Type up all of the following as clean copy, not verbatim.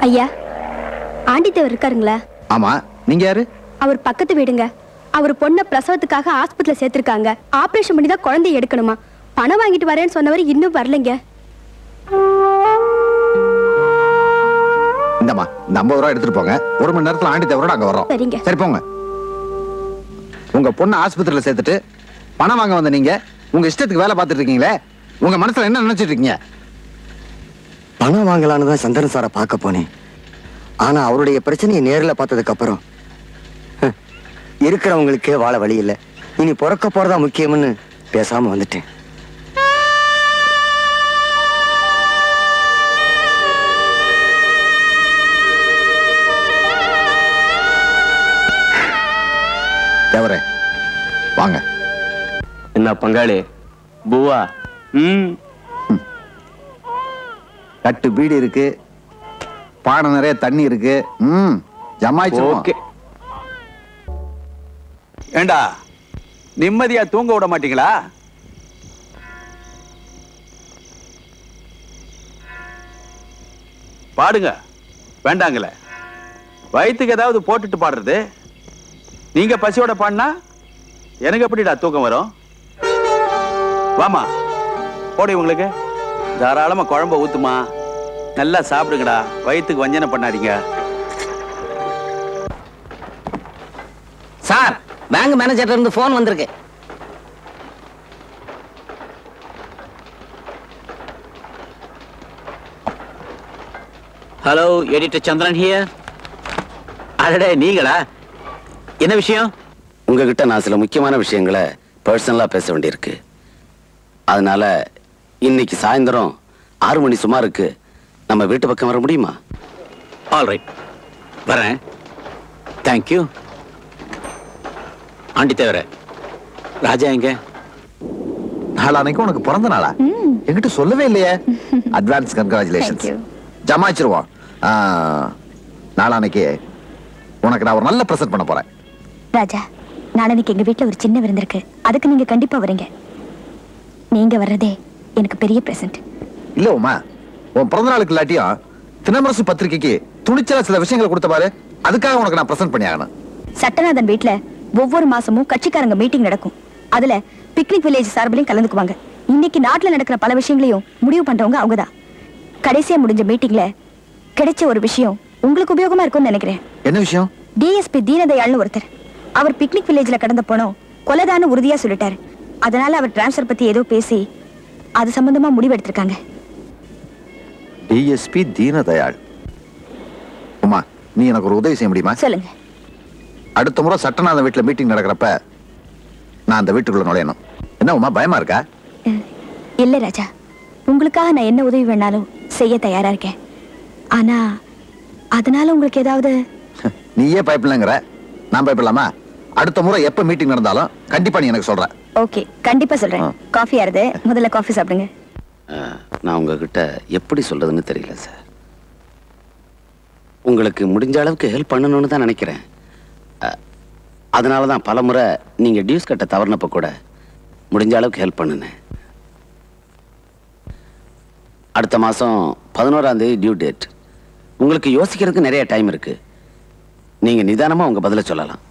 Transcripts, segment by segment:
ஐயா, ஆண்டித்தேவர் இருக்காருங்களா? ஆமா, நீங்க யாரு? அவர் பக்கத்து வீடுங்க. அவர் பொண்ணை பிரசவத்துக்காக ஆஸ்பத்திரியில சேர்த்திருக்காங்க. ஆபரேஷன் பண்ணி தான் குழந்தைய எடுக்கணுமா. பணம் வாங்கிட்டு வரேன்னு சொன்னவர் இன்னும் வரலைங்க. இந்தம்மா, இந்த 50 ரூபா எடுத்துட்டு போங்க. 1 மணி நேரத்துல ஆண்டித்தேவரோட அங்க வரோம். சரிங்க. சரி போங்க. உங்க பொண்ணு ஆஸ்பத்திரியில சேர்த்துட்டு பணம் வாங்க வந்த நீங்க உங்க இஷ்டத்துக்கு வேலை பார்த்துட்டு இருக்கீங்களே, உங்க மனசுல என்ன நினைச்சிட்டு இருக்கீங்க? பணம் வாங்கலான்னு தான் சந்திரன் சாரை பார்க்க போனேன். ஆனா அவருடைய பிரச்சனையை நேரில் பார்த்ததுக்கு அப்புறம் இருக்கிறவங்களுக்கே வாழ வழி இல்லை. இனி பிறக்க போறதா முக்கியம்னு பேசாம வந்துட்டேன். தேவரே வாங்க. என்ன பங்காளி பூவா? கட்டு பீடி இருக்கு, பானை நிறைய தண்ணி இருக்கு. ஜமாயிச்சு. ஏண்டா நிம்மதியா தூங்க விட மாட்டீங்களா? பாடுங்க. வேண்டாங்களே, வயிற்றுக்கு ஏதாவது போட்டுட்டு பாடுறது. நீங்க பசியோட பாடினா எனக்கு எப்படிடா தூக்கம் வரும்? வாமா போடு. உங்களுக்கு தாராளமா குழம்ப ஊத்துமா. நல்லா சாப்பிடுங்கடா. வயிற்றுக்கு வஞ்சனை பண்ணாதீங்க. சார், பேங்க் மேனேஜர்ல இருந்து போன் வந்திருக்கு. Hello, editor Chandran here. அடடே, நீங்களா? என்ன விஷயம்? உங்ககிட்ட நான் சில முக்கியமான விஷயங்களை பர்சனலா பேச வேண்டியிருக்கு. அதனால இன்னைக்கு சாயந்தரம் 6 மணி சுமாருக்கு நம்ம வீட்டு பக்கம் வர முடியுமா? ஆல் ரைட், வரேன். தேங்க்யூ. ஆண்டி தவிர ராஜா எங்க? நாளானைக்கு உனக்கு பிறந்த நாளா? என்கிட்ட சொல்லவே இல்லையே. Advance congratulations. ஜமாச்சிருவோம். நாளானைக்கு உனக்கு நான் ஒரு நல்ல பிரசன்ட் பண்ண போறேன். ராஜா, நாளைக்கு எங்க வீட்டுல ஒரு சின்ன விருந்து இருக்கு. அதுக்கு நீங்க கண்டிப்பா வரீங்க. நீங்க வர்றதே எனக்கு பெரிய பிரசன்ட். இல்ல உமா, உன் பிறந்த நாளுக்கு இல்லாட்டியும் தினமரசு பத்திரிகைக்கு துணிச்சலா சில விஷயங்களை கொடுத்த பாரு. அதுக்காக உனக்கு நான் பிரசன்ட் பண்ணி ஆகணும். சட்டநாதன் வீட்டுல ஒவ்வொரு மாசமும் கட்சிக்காரங்க மீட்டிங் நடக்கும். அதுல பிக்னிக் வில்லேஜ் சார்பிலையும் கலந்துக்குவாங்க. இன்னைக்கு நாட்டுல நடக்கிற பல விஷயங்களையும் முடிவு பண்றவங்க அவங்கதான். கடைசியா முடிஞ்ச மீட்டிங்ல கிடைச்ச ஒரு விஷயம் உங்களுக்கு உபயோகமா இருக்கும்னு நினைக்கிறேன். என்ன விஷயம்? டிஎஸ்பி தீனதயாள்னு ஒருத்தர். அவர் பிக்னிக் வில்லேஜ்ல கடந்த போனோம் கொலைதான்னு உறுதியா சொல்லிட்டாரு. அதனால அவர் டிரான்ஸ்ஃபர் பத்தி ஏதோ பேசி அது சம்பந்தமா முடிவு எடுத்திருக்காங்க. டிஎஸ்பி தீனதயாள். உமா, நீ எனக்கு ஒரு உதவி செய்ய முடியுமா? சொல்லுங்க. அடுத்த முறை சட்டநாதன் வீட்டுல மீட்டிங் நடக்கிறப்ப நான் அந்த வீட்டுக்குள்ள நுழையணும். என்ன உமா, பயமா இருக்கா? இல்ல ராஜா, உங்களுக்காக நான் என்ன உதவி வேணாலும் செய்ய தயாரா இருக்கேன். ஆனா அதனால உங்களுக்கு ஏதாவது? நீயே பயப்படலங்கிற, நான் பயப்படலாமா? அடுத்த முறை எப்ப மீட்டிங் நடந்தாலும் கண்டிப்பா நீ எனக்கு சொல்ற. ஓகே, கண்டிப்பா சொல்றேன். காஃபி ஆறுது, முதல்ல காஃபி சாப்பிடுங்க. நான் உங்ககிட்ட எப்படி சொல்றதுன்னு தெரியல சார். உங்களுக்கு முடிஞ்ச அளவுக்கு ஹெல்ப் பண்ணணும்னு தான் நினைக்கிறேன். அதனால தான் பல முறை நீங்க டியூஸ் கட்ட தவறுனப்ப கூட முடிஞ்ச அளவுக்கு ஹெல்ப் பண்ணுனேன். அடுத்த மாசம் 11ஆம் தேதி டியூ டேட். உங்களுக்கு யோசிக்கிறதுக்கு நிறைய டைம் இருக்கு. நீங்க நிதானமா உங்க பதில சொல்லலாம்.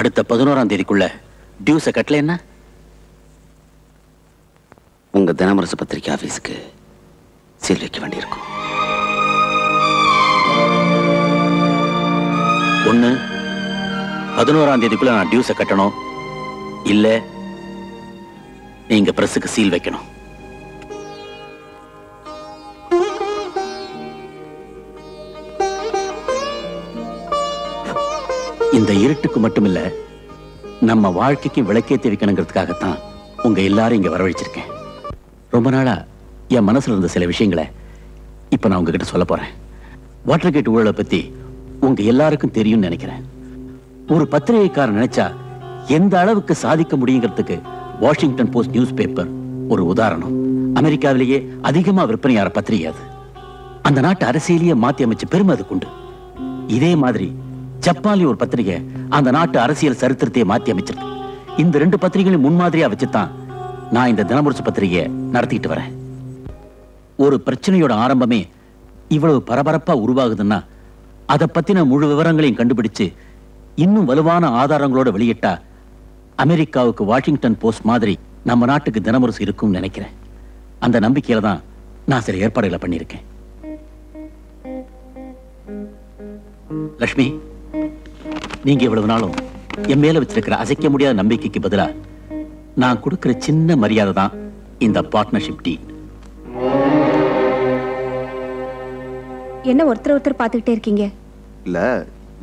அடுத்த 11ஆம் தேதிக்குள்ள டியூஸை கட்டல என்ன? உங்க தினமரசு பத்திரிகை ஆபீஸுக்கு சீல் வைக்க வேண்டியிருக்கும். ஒண்ணு, 11ஆம் தேதிக்குள்ள நான் டியூஸை கட்டணும். இல்ல நீங்க பிரஸுக்கு சீல் வைக்கணும். இந்த இருட்டுக்கு மட்டுமில்ல, நம்ம வாழ்க்கைக்கு விளக்கேற்றி வைக்கணுங்கிறதுக்காகத்தான் உங்க எல்லாரும் இங்க வரவழைச்சிருக்கேன். ரொம்ப நாளா என் மனசுல இருந்த சில விஷயங்களை இப்ப நான் உங்ககிட்ட சொல்ல போறேன். வாட்டர் கேட் ஊழலை பத்தி உங்க எல்லாருக்கும் தெரியும்னு நினைக்கிறேன். ஒரு பத்திரிகைக்காரன் நினைச்சா எந்த அளவுக்கு சாதிக்க முடியுங்கிறதுக்கு வாஷிங்டன் போஸ்ட் நியூஸ் பேப்பர் ஒரு உதாரணம். அமெரிக்காவிலேயே அதிகமா விற்பனையார பத்திரிகை அது. அந்த நாட்டு அரசியலையே மாத்தி அமைச்ச பெருமை அதுக்குண்டு. இதே மாதிரி ஜப்பான்ல ஒரு பத்திரிகை அந்த நாட்டு அரசியல் சரித்திரத்தையே மாத்தி அமைச்சிருக்கு. இந்த 2 பத்திரிகைகளையும் முன்மாதிரியா வச்சுதான் நான் இந்த தினமுரசு பத்திரிகையை நடத்திட்டு வரேன். ஒரு பிரச்சனையோட ஆரம்பமே இவ்வளவு பரபரப்பா உருவாகுதுன்னா அதை பத்தின முழு விவரங்களையும் கண்டுபிடிச்சு இன்னும் வலுவான ஆதாரங்களோட வெளியிட்டா அமெரிக்காவுக்கு வாஷிங்டன் போஸ்ட் மாதிரி நம்ம நாட்டுக்கு தினமரசு இருக்கும்னு நினைக்கிறேன். அந்த நம்பிக்கையில தான் நான் சில ஏற்பாடுகளை பண்ணியிருக்கேன். லட்சுமி, நீங்க இவ்வளவு நாளும் என் மேல வச்சிருக்கிற அசைக்க முடியாத நம்பிக்கைக்கு பதிலா நான் கொடுக்கிற சின்ன மரியாதை தான் இந்த பார்ட்னர்ஷிப் டீல். என்ன ஒருத்தர் பார்த்துக்கிட்டே இருக்கீங்க? இல்ல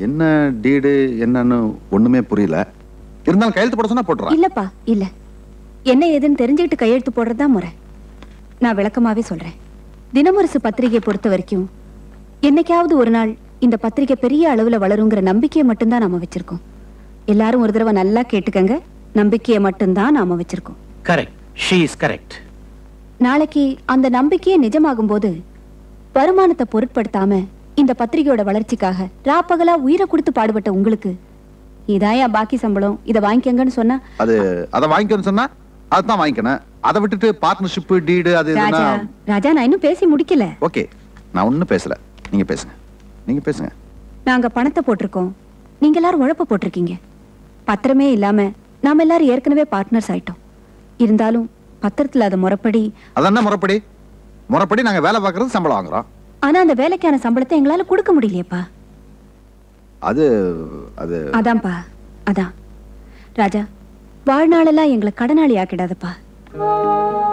என்ன டீடு என்னன்னு ஒண்ணுமே புரியல. இருந்தாலும் கையெழுத்து போட சொன்னா போட்டுறேன். இல்லப்பா, இல்ல. என்ன ஏதுன்னு தெரிஞ்சுக்கிட்டு கையெழுத்து போடுறதுதான் முறை. நான் விளக்கமாவே சொல்றேன். தினமரசு பத்திரிகை பொறுத்த வரைக்கும் என்னைக்காவது ஒரு நாள் இந்த பத்திரிகை பெரிய அளவுல வளருங்கிற நம்பிக்கையை மட்டும்தான் நாம வச்சிருக்கோம். எல்லாரும் ஒரு தடவை நல்லா கேட்டுக்கங்க. நம்பிக்கையை மட்டும்தான் நாம வச்சிருக்கோம். Correct, she is correct. நாளைக்கு அந்த நம்பிக்கையே நிஜமாகும் போது வருமானத்தை பொருட்படுத்தாம இந்த பத்திரிகையோட வளர்ச்சிக்காக ராப்பகலா உயிரை கொடுத்து பாடுபட்ட உங்களுக்கு இதாயா பாக்கி சம்பளம், இதை வாங்கிக்கங்கன்னு சொன்னா அதை வாங்கிக்கணும்னு சொன்னா அதுதான் வாங்கிக்கணும். அதை விட்டுட்டு பார்ட்னர்ஷிப் டீடு அது ராஜா, ராஜா நான் இன்னும் பேசி முடிக்கல. ஓகே, நான் ஒன்னும் பேசல. நீங்க பேசுங்க, நீங்க பேசுங்க. நாங்க பணத்தை போட்டிருக்கோம், நீங்க எல்லாரும் உழைப்ப போட்டிருக்கீங்க. பத்திரமே இல்லாம நாம எல்லாரும் ஏற்கனவே பார்ட்னர்ஸ் ஆயிட்டோம். இருந்தாலும் பத்திரத்துல அது முறைப்படி. அதான் முறைப்படி முறைப்படி நாங்க வேலை பார்க்கறது சம்பளம் வாங்குறோம். ஆனா அந்த வேலைக்கான சம்பளத்தை எங்களால கொடுக்க முடியலையேப்பா. அது அது அதான்ப்பா, அதான். ராஜா, வாழ்நாளெல்லாம் எங்களை கடனாளி ஆக்கிடாதப்பா.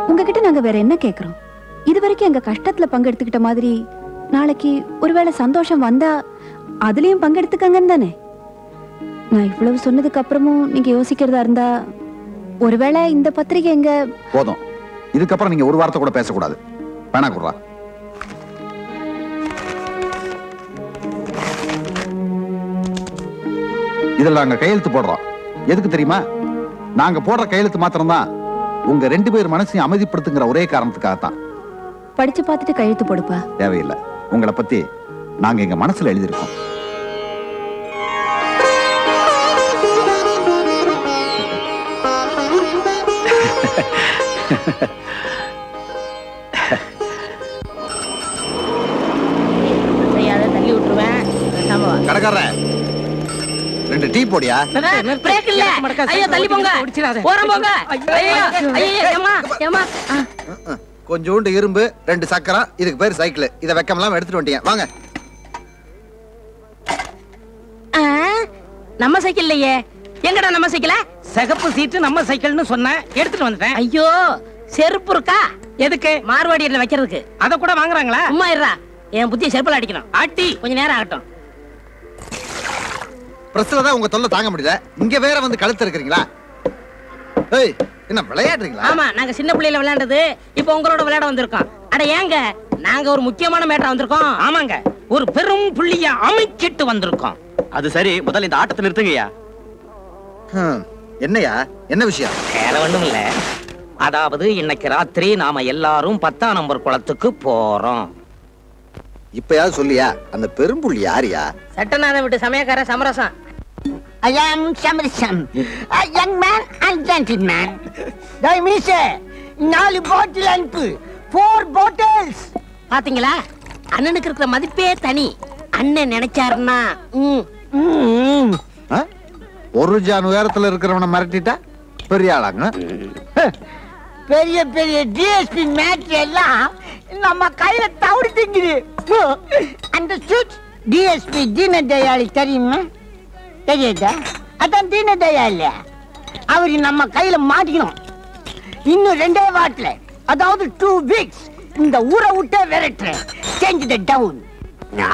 உங்ககிட்ட நாங்க வேற என்ன கேக்குறோம்? இதுவரைக்கும் எங்க கஷ்டத்துல பங்கெடுத்துக்கிட்ட மாதிரி நாளைக்கு ஒருவேளை சந்தோஷம் வந்தா அதுலயும் பங்கெடுத்துக்கங்கன்னு தானே. நான் இவ்வளவு சொன்னதுக்கு அப்புறமும் நீங்க யோசிக்கிறதா இருந்தா ஒருவேளை இந்த பத்திரிகை எங்க போதும். இதுக்கப்புறம் நீங்க ஒரு வார்த்தை கூட பேசக்கூடாது. வேணா குடுறா. இதுல நாங்க கையெழுத்து போடுறோம். எதுக்கு தெரியுமா? நாங்க போடுற கையெழுத்து மாத்திரம்தான் உங்க 2 பேர் மனசையும் அமைதிப்படுத்துங்கிற ஒரே காரணத்துக்காகத்தான். படிச்சு பார்த்துட்டு கையெழுத்து போடுப்பா. தேவையில்லை. உங்களை பத்தி நாங்க எங்க மனசுல எழுதியிருக்கோம். தள்ளி விட்டுருவேன். கடைக்காரர 2 டீ போடியா. பிரேக் இல்ல. ஐயோ தள்ளி போங்க. ஓரம் போங்க. ஐயோ ஐயோ ஏமா ஏமா. கொஞ்சோண்டு இரும்பு, 2 சக்கரம். இதுக்கு பேர் சைக்கிள். இத வெக்கமெல்லாம் எடுத்துட்டு வந்துட்டீங்க. வாங்க. நம்ம சைக்கிள் இல்லையே. எங்கடா நம்ம சைக்கிள? சிகப்பு சீட்டு நம்ம சைக்கிள்னு சொன்னேன், எடுத்துட்டு வந்துட்டேன். ஐயோ, செருப்பு இருக்கா? எதுக்கு? மார்வாடியில வைக்கிறதுக்கு. அத கூட வாங்குறாங்களா? சும்மா இருடா. என் புத்திய செருப்புல அடிக்கணும். அடி. கொஞ்ச நேரம் ஆகட்டும். பிரஸ்ல தான் உங்க தொல்லை தாங்க முடியல. இங்க வேற வந்து கழுத்து இருக்கிறீங்களா? ஏய், என்ன விளையாடுறீங்களா? ஆமா, நாங்க சின்ன பிள்ளையில விளையாண்டது இப்ப உங்களோட விளையாட வந்திருக்கோம். அட ஏங்க, நாங்க ஒரு முக்கியமான மேட்டரா வந்திருக்கோம். ஆமாங்க, ஒரு பெரும் புள்ளிய அமைக்கிட்டு வந்திருக்கோம். அது சரி, முதல்ல இந்த ஆட்டத்தை நிறுத்துங்கய்யா. என்னையா, என்ன விஷயம்? வேற ஒண்ணும் இல்ல. அதாவது இன்னைக்கு ராத்திரி நாம எல்லாரும் 10ஆம் நம்பர் குளத்துக்கு போறோம். இப்பயாவது சொல்லியா, அந்த பெரும்புள்ளி யாரியா? சட்டநாதன் விட்டு சமயக்கார சமரசம். I am Samarisam, a young man and gentleman. They miss 4 bottle அனுப்பு. 4 bottles. பாத்தீங்களா, அண்ணனுக்கு இருக்கிற மதிப்பே தனி. அண்ணன் நினைச்சாருன்னா ஒரு ஜான் உயரத்துல இருக்கிறவனை மிரட்டிட்டா பெரிய ஆளாங்க. பெரிய பெரிய டிஎஸ்பி மேட்ச் எல்லாம் நம்ம கையில தவிடு திங்குது. அந்த சுவிட்ச் டிஎஸ்பி தீனதயாளி தெரியுமா? தெரியாதா? அதான் தீனதயாளி. அவரு நம்ம கையில மாட்டிக்கணும். இன்னும் 2 வாட்ல, அதாவது 2 வீக்ஸ் இந்த ஊரை விட்டே விரட்டுறேன். Change the down.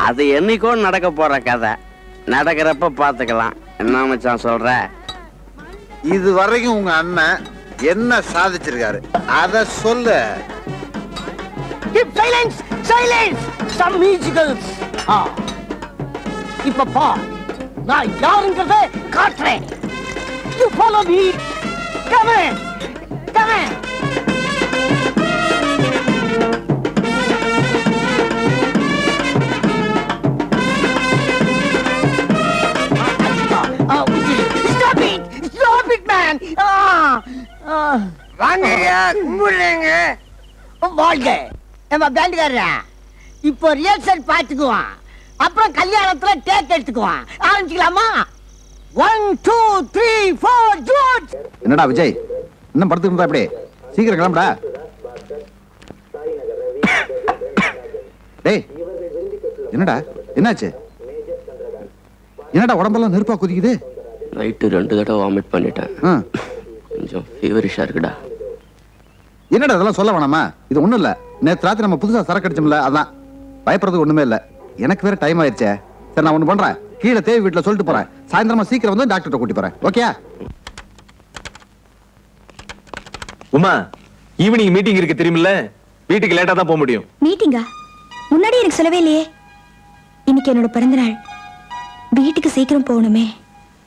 அது என்னைக்கோ நடக்க போற கதை. நடக்கிறப்ப பாத்துக்கலாம். என்ன மச்சான் சொல்ற? இது வரைக்கும் உங்க அண்ணன் என்ன சாதிச்சிருக்காரு அத சொல்லு. Keep silence, silence. Some musicals. இப்ப பா, நான் யாருங்கிறத காட்டுறேன். You follow me. Come on, come on. Stop it, stop it, man. வாங்க கும்பிடுறேங்க. வாழ்க நம்ம பேண்டுக்காரரா. இப்போ ரிஹர்சல் பார்த்துக்குவான், அப்புறம் கல்யாணத்துல டேக் எடுத்துக்குவான். ஆரம்பிச்சுக்கலாமா? 1 2 3 4 ஜூட். என்னடா விஜய், இன்னும் படுத்துட்டு இருந்தா அப்படியே? சீக்கிரம் கிளம்புடா. டேய், என்னடா என்னாச்சு? என்னடா உடம்பெல்லாம் நெருப்பா குதிக்குது? நைட்டு 2 தடவை வாமிட் பண்ணிட்டேன். ஆ. கொஞ்சம் ஃபீவரிஷா இருக்குடா. என்னடா இதெல்லாம் சொல்ல வேணாமா? இது ஒண்ணும் இல்ல, நேத்து ராத்திரி நம்ம புதுசா சரக்கு அடிச்சோம்ல, அதான். பயப்படுறதுக்கு ஒண்ணுமே இல்ல. எனக்கு வேற டைம் ஆயிடுச்சே. சரி, நான் ஒண்ணு பண்றேன், கீழே தேவி வீட்டுல சொல்லிட்டு போறேன். சாயந்தரமா சீக்கிரம் வந்து டாக்டர்கிட்ட கூட்டி போறேன். ஓகே? உமா, ஈவினிங் மீட்டிங் இருக்கு தெரியுமில்ல? வீட்டுக்கு லேட்டா தான் போக முடியும். மீட்டிங்கா? முன்னாடி எனக்கு சொல்லவே இல்லையே. இன்னைக்கு என்னோட பிறந்த நாள், வீட்டுக்கு சீக்கிரம் போகணுமே.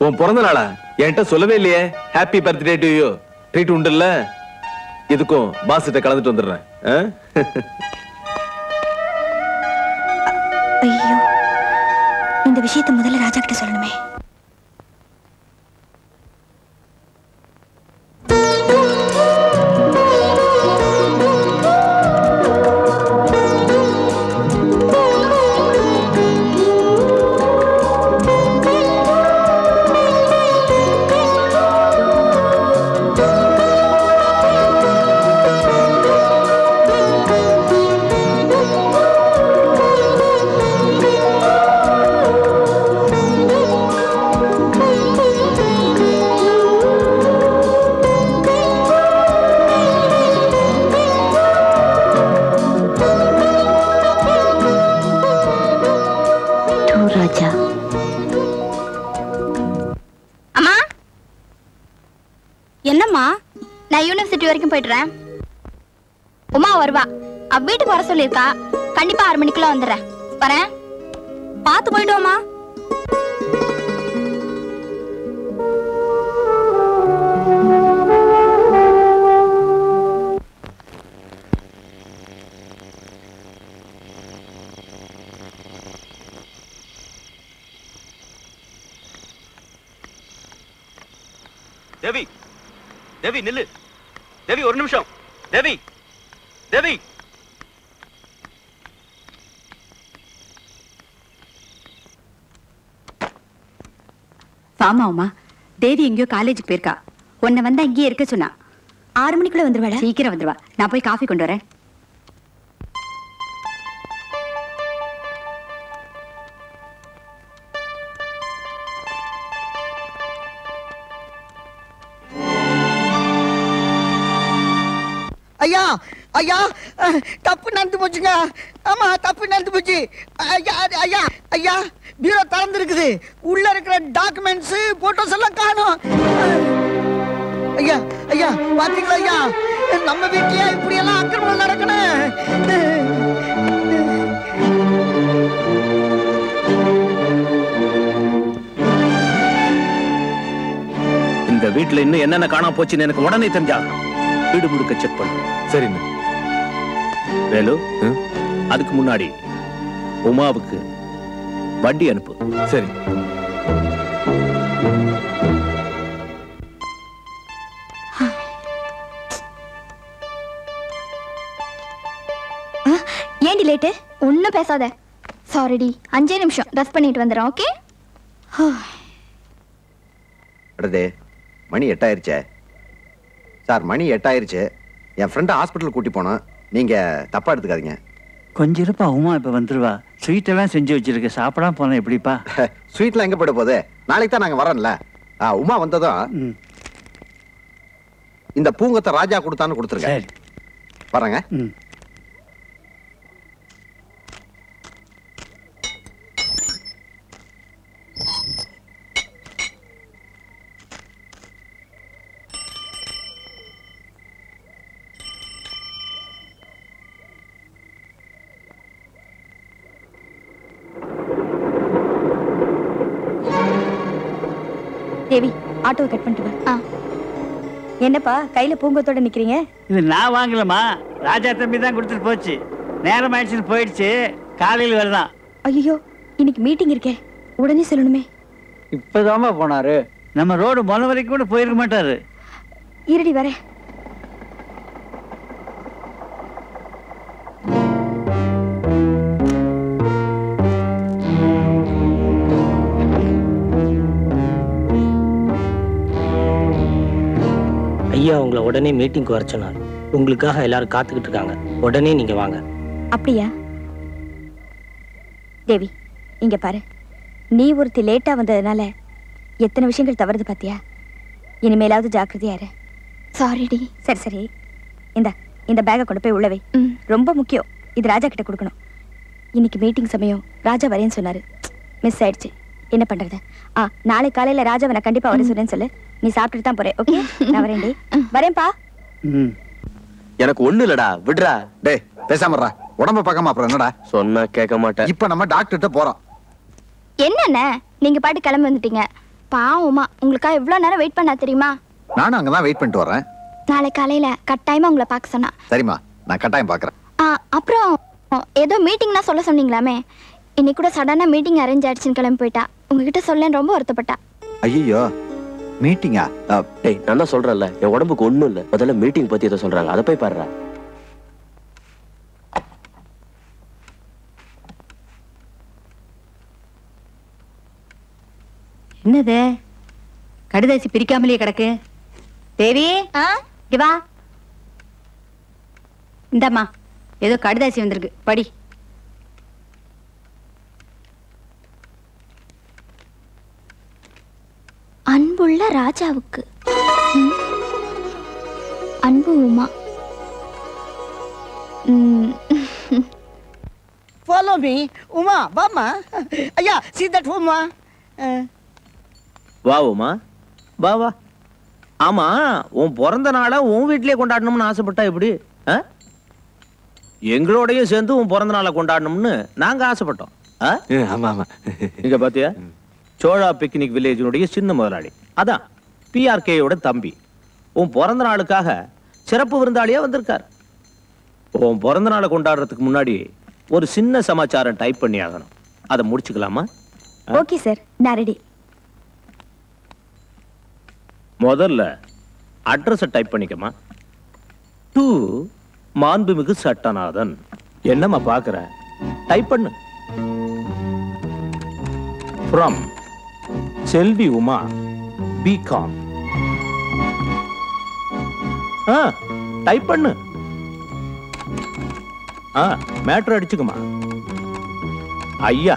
உன் பிறந்த நாளா? என்கிட்ட சொல்லவே இல்லையே. Happy birthday to you. Treat உண்டுல்ல? இதுக்கும் பாஸ் கிட்ட கலந்துட்டு வந்துடுறேன். ஐயோ, இந்த விஷயத்தை முதல்ல ராஜா கிட்ட சொல்லணுமே. ராஜா, அம்மா, என்னம்மா? நான் யூனிவர்சிட்டி வரைக்கும் போயிடுறேன். உமா வருவா, அவ வீட்டுக்கு வர சொல்லியிருக்கா. கண்டிப்பா 6 மணிக்குள்ள வந்துடுறேன். வரேன், பார்த்து போயிடுவோமா? தேவி, தேவி நில்லு. தேவி, ஒரு நிமிஷம். தேவி, தேவி. வாமா உமா, தேவி எங்கேயோ காலேஜுக்கு போயிருக்கா. உன்னை வந்து அங்கேயே இருக்க சொன்னா. 6 மணிக்குள்ள வந்துருவாடா? சீக்கிரம் வந்துருவா. நான் போய் காஃபி கொண்டு வரேன். ஐயா, ஐயா, தப்பு நடந்து போச்சுங்க. ஆமா, தப்பு நடந்து போச்சு. ஐயா, ஐயா, ஐயா, பீரோ திறந்துருக்குது. உள்ள இருக்கிற டாக்குமெண்ட்ஸ், போட்டோஸ் எல்லாம் காணோம். ஐயா, ஐயா, பாத்தீங்களா ஐயா? நம்ம வீட்லயே இப்படி எல்லாம் அக்கிரமம் நடக்கணும். இந்த வீட்டுல இன்னும் என்னென்ன காணாம போச்சுன்னு எனக்கு உடனே தெரிஞ்சாகணும். வீடு முழுக்க செக் பண்ணு. சரிண்ணா. வேலு, அதுக்கு முன்னாடி உமாவுக்கு வண்டி அனுப்பு. சரி. ஏண்டி லேட்டு? ஒன்னும் பேசாத. சாரிடி, 5 நிமிஷம் ட்ரெஸ் பண்ணிட்டு வந்துடுறேன். ஓகே? அடடே, மணி 8 ஆயிருச்சே. சார், மணி 8 ஆயிருச்சு. என் ஃப்ரெண்டை ஹாஸ்பிட்டல் கூட்டி போனோம். நீங்க தப்பா எடுத்துக்காதீங்க. கொஞ்சம் இருப்பா, உமா இப்ப வந்துருவா. ஸ்வீட் எல்லாம் செஞ்சு வச்சிருக்க, சாப்பிடாம போனா எப்படிப்பா? ஸ்வீட்லாம் எங்க போயிட போகுது? நாளைக்கு தான் நாங்க வரோம்ல. உமா வந்ததும் இந்த பூங்கத்தை ராஜா கொடுத்தான்னு கொடுத்துருங்க. வரேங்க. தேவி, ஆட்டோவை கட் பண்ணிட்டு வா. என்னப்பா கையில பூங்கத்தோட நிக்கிறீங்க? இது நான் வாங்கலமா, ராஜா தம்பி தான் கொடுத்துட்டு போச்சு. நேரம் ஆயிடுச்சுன்னு போயிடுச்சு, காலையில் வருதான். ஐயோ, இன்னைக்கு மீட்டிங் இருக்கே, உடனே சொல்லணுமே. இப்பதாமா போனாரு. நம்ம ரோடு முதல் வரைக்கும் கூட போயிருக்க மாட்டாரு. இருடி வரேன். உங்களை உடனே மீட்டிங்க்கு வர சொன்னார். உங்களுக்காக எல்லாரும் காத்துக்கிட்டு இருக்காங்க. உடனே நீங்க வாங்க. அப்படியா? தேவி, இங்க பாரு. நீ ஒருத்தி லேட்டா வந்ததுனால எத்தனை விஷயங்கள் தவறுது பாத்தியா? இனிமேலாவது ஜாக்கிரதையா இரு. சாரிடி. சரி சரி, இந்த பேக்கை கொண்டு போய் உள்ளவை. ரொம்ப முக்கியம். இது ராஜா கிட்ட கொடுக்கணும். இன்னைக்கு மீட்டிங் சமயம் ராஜா வரேன்னு சொன்னாரு. மிஸ் ஆயிடுச்சு. என்ன பண்றது? நாளை காலையில ராஜாவை நான் கண்டிப்பா வரேன் சொன்னேன்னு சொல்லு. நீ சாப்பிட்டுட்டு தான் போறேன். ஓகே, நான் வரேன்டி. வரேன்பா. எனக்கு ஒண்ணு இல்லடா, விடுறா. டேய் பேசாமறா, உடம்ப பார்க்காம அப்புறம் என்னடா? சொன்னா கேட்க மாட்டேன். இப்ப நம்ம டாக்டர்கிட்ட போறோம். என்னண்ணே நீங்க பாட்டு கிளம்பி வந்துட்டீங்க. பாவமா உங்களுக்காக எவ்வளவு நேரம் வெயிட் பண்ணா தெரியுமா? நானும் அங்கதான் வெயிட் பண்ணிட்டு வரேன். நாளை காலையில கட்டாயமா உங்களை பார்க்க சொன்னா. சரிம்மா, நான் கட்டாயம் பாக்குறேன். அப்புறம் ஏதோ மீட்டிங்னா சொல்ல சொன்னீங்களாமே, இன்னைக்கு கூட சடனா மீட்டிங் அரேஞ்ச் ஆயிடுச்சுன்னு கிளம்பி போயிட்டா. உங்ககிட்ட சொல்லன்னு ரொம்ப வருத்தப்பட்டா. ஐயோ, மீட்டிங்கா? டேய், நான் தான் சொல்றேன்ல, என் உடம்புக்கு ஒண்ணும் இல்ல. முதல்ல மீட்டிங் பத்தி ஏதோ சொல்றாங்க, அதை போய் பாருடா. என்னது கடுதாசி பிரிக்காமலே கிடக்கு? தேவி, இங்க வா. இந்தாம்மா, ஏதோ கடுதாசி வந்திருக்கு, படி. அன்புள்ள ராஜாவுக்கு. அன்பு Uma. Follow me, Uma, Bama. Yeah, see that Uma. வா உமா, வா வா. ஆமா, உன் பிறந்த நாளை உன் வீட்லயே கொண்டாடணும்னு ஆசைப்பட்டா எப்படி? எங்களோடயும் சேர்ந்து உன் பிறந்த நாளை கொண்டாடணும்னு நாங்க ஆசைப்பட்டோம். ஆமா ஆமா. இங்க பாத்தியா, சோழா பிக்னிக் வில்லேஜினுடைய சின்ன முதலாளி, அதான் PRKயோட தம்பி, உன் பிறந்த நாளுக்காக சிறப்பு விருந்தாளியா வந்திருக்கார். உன் பிறந்த நாளை கொண்டாடுறதுக்கு முன்னாடி ஒரு சின்ன சமாச்சாரம் டைப் பண்ணி ஆகணும். அதை முடிச்சுக்கலாமா? ஓகே சார், நான் ரெடி. முதல்ல அட்ரஸை டைப் பண்ணிக்கமா. டு மாண்புமிகு சட்டநாதன். என்னம்மா பாக்குற? டைப் பண்ணு. From Selvi Uma, BCom. Type பண்ணு. மேட்ரு அடிச்சுக்குமா. ஐயா,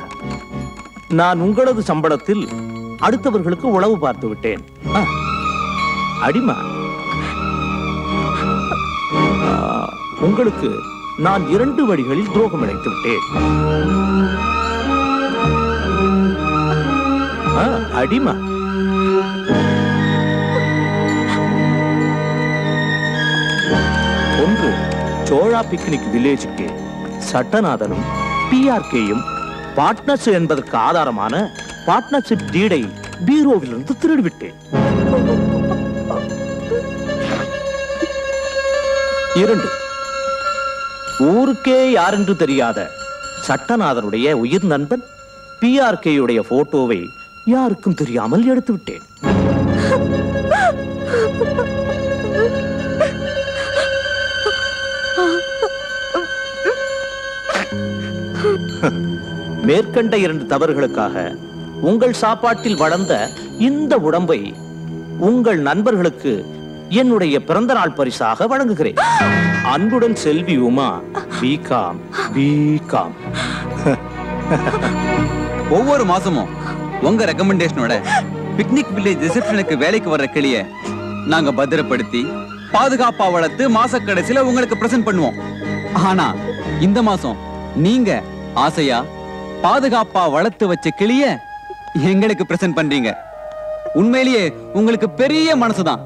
நான் உங்களது சம்பளத்தில் அடுத்தவர்களுக்கு உளவு பார்த்து விட்டேன். அடிமா, உங்களுக்கு நான் 2 வழிகளில் துரோகம் இழைத்து விட்டேன். அடிமா, ஒன்று, சோழா பிக்னிக் வில்லேஜுக்கு சட்டநாதனும் PRKயும் பார்ட்னர்ஸ் என்பதற்கு ஆதாரமான பார்ட்னர்ஷிப் டீடை பீரோவிலிருந்து திருடிவிட்டேன். 2, ஊருக்கே யாரென்று தெரியாத சட்டநாதனுடைய உயிர் நண்பன் PRKயுடைய போட்டோவை யாருக்கும் தெரியாமல் எடுத்து விட்டேன். மேற்கண்ட 2 தவறுகளுக்காக உங்கள் சாப்பாட்டில் வளர்ந்த இந்த உடம்பை உங்கள் நண்பர்களுக்கு என்னுடைய பிறந்த நாள் பரிசாக வழங்குகிறேன். அன்புடன் செல்வி உமா, பிகாம். பிகாம். ஒவ்வொரு மாசமும் உங்க ரெக்கமெண்டேஷனோட பிக்னிக் வில்லேஜ் ரிசப்ஷனுக்கு வேலைக்கு வர்ற கிளிய நாங்க பத்திரப்படுத்தி பாதுகாப்பா வளர்த்து மாச கடைசியில உங்களுக்கு பிரசன்ட் பண்ணுவோம். ஆனா இந்த மாசம் நீங்க ஆசையா பாதுகாப்பா வளர்த்து வச்ச கிளிய எங்களுக்கு பிரசன்ட் பண்றீங்க. உண்மையிலேயே உங்களுக்கு பெரிய மனசுதான்.